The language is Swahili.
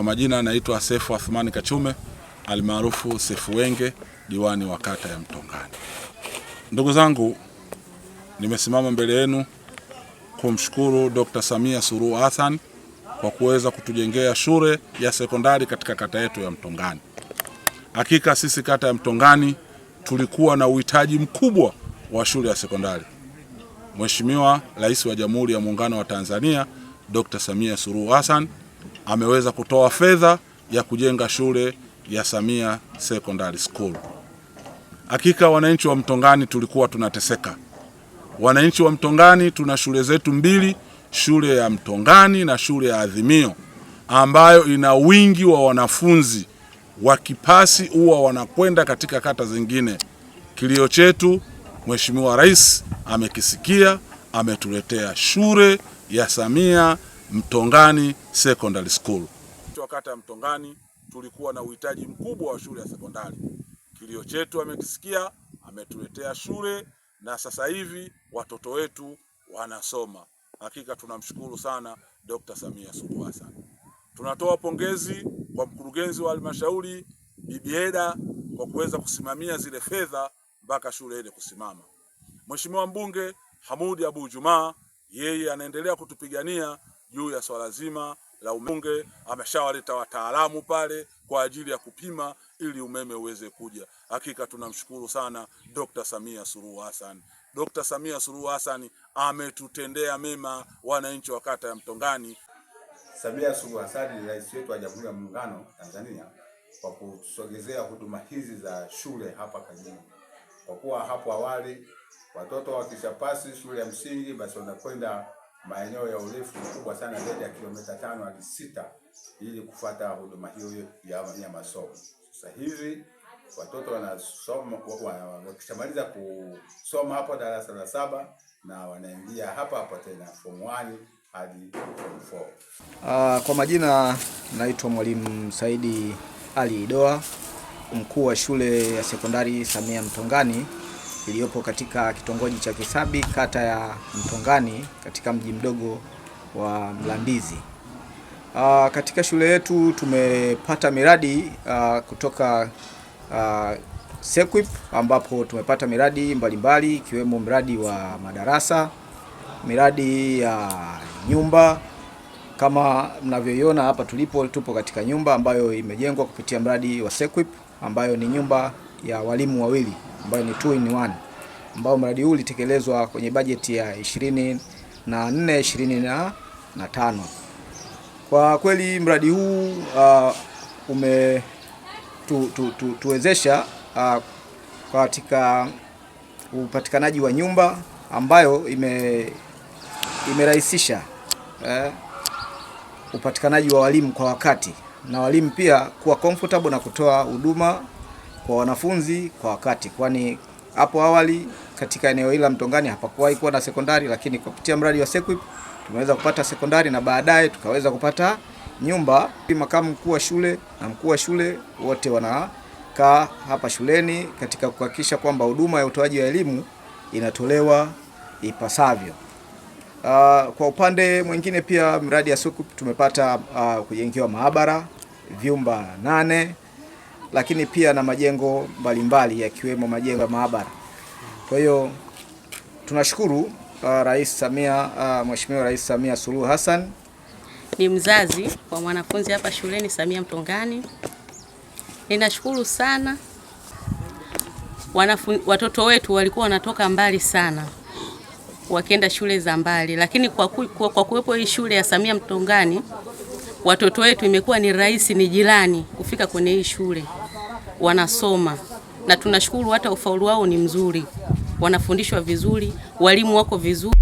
majina naitwa Sefu Athmani Kachume almaarufu Sefu Wenge, diwani wa kata ya Mtongani. Ndugu zangu, nimesimama mbele yenu kumshukuru Dr. Samia Suluhu Hassan kwa kuweza kutujengea shule ya sekondari katika kata yetu ya Mtongani. Hakika sisi kata ya Mtongani tulikuwa na uhitaji mkubwa wa shule ya sekondari. Mheshimiwa Rais wa Jamhuri ya Muungano wa Tanzania Dr. Samia Suluhu Hassan ameweza kutoa fedha ya kujenga shule ya Samia Secondary School. Hakika wananchi wa Mtongani tulikuwa tunateseka. Wananchi wa Mtongani tuna shule zetu mbili, shule ya Mtongani na shule ya Adhimio, ambayo ina wingi wa wanafunzi wakipasi huwa wanakwenda katika kata zingine. Kilio chetu Mheshimiwa Rais amekisikia, ametuletea shule ya Samia Mtongani Secondary School. Kata ya Mtongani tulikuwa na uhitaji mkubwa wa shule ya sekondari. Kilio chetu amekisikia, ametuletea shule na sasa hivi watoto wetu wanasoma. Hakika tunamshukuru sana Dr. Samia Suluhu Hassan. Tunatoa pongezi kwa mkurugenzi wa halmashauri Bibi Eda kwa kuweza kusimamia zile fedha mpaka shule ile kusimama. Mheshimiwa mbunge Hamudi Abu Juma, yeye anaendelea kutupigania juu ya swala zima la umeme. Ameshawaleta wataalamu pale kwa ajili ya kupima ili umeme uweze kuja. Hakika tunamshukuru sana Dr. Samia Suluhu Hassan. Dr. Samia Suluhu Hassan ametutendea mema wananchi wa kata ya Mtongani. Samia Suluhu Hassan ni rais wetu wa Jamhuri ya Muungano wa Tanzania kwa kusogezea huduma hizi za shule hapa karibu. Kwa kuwa hapo awali watoto wakishapasi shule ya msingi basi wanakwenda maeneo ya urefu mkubwa sana zaidi ya kilomita 5 hadi 6 ili kufuata huduma hiyo ya masomo. Sasa hivi watoto wanasoma, wakishamaliza kusoma hapo darasa la 7 na wanaingia hapa tena form 1 hadi form 4. Kwa majina naitwa Mwalimu Saidi Ali Idoa, mkuu wa shule ya sekondari Samia Mtongani iliyopo katika kitongoji cha Kisabi, kata ya Mtongani, katika mji mdogo wa Mlandizi. Katika shule yetu tumepata miradi kutoka SEQUIP, ambapo tumepata miradi mbalimbali ikiwemo miradi wa madarasa, miradi ya nyumba. Kama mnavyoiona hapa tupo katika nyumba ambayo imejengwa kupitia mradi wa SEQUIP, ambayo ni nyumba ya walimu wawili ambayo ni 2 in 1, ambao mradi huu ulitekelezwa kwenye bajeti ya 24-25. Kwa kweli mradi huu tuwezesha katika upatikanaji wa nyumba ambayo imerahisisha upatikanaji wa walimu kwa wakati, na walimu pia kuwa comfortable na kutoa huduma kwa wanafunzi kwa wakati, kwani hapo awali katika eneo hili la Mtongani hapakuwahi kuwa na sekondari, lakini kupitia mradi wa SEQUIP tumeweza kupata sekondari na baadaye tukaweza kupata nyumba. Makamu mkuu wa shule na mkuu wa shule wote wanakaa hapa shuleni katika kuhakikisha kwamba huduma ya utoaji wa elimu inatolewa ipasavyo. Kwa upande mwingine pia mradi ya SEQUIP tumepata kujengewa maabara, vyumba 8, lakini pia na majengo mbalimbali yakiwemo majengo ya maabara. Kwa hiyo tunashukuru Mheshimiwa Rais Samia Suluhu Hassan. Ni mzazi wa mwanafunzi hapa shuleni Samia Mtongani. Ninashukuru sana. Watoto wetu walikuwa wanatoka mbali sana, wakienda shule za mbali, lakini kwa kuwepo hii shule ya Samia Mtongani, watoto wetu imekuwa ni rahisi, ni jirani kufika kwenye hii shule, wanasoma na tunashukuru hata ufaulu wao ni mzuri, wanafundishwa vizuri, walimu wako vizuri.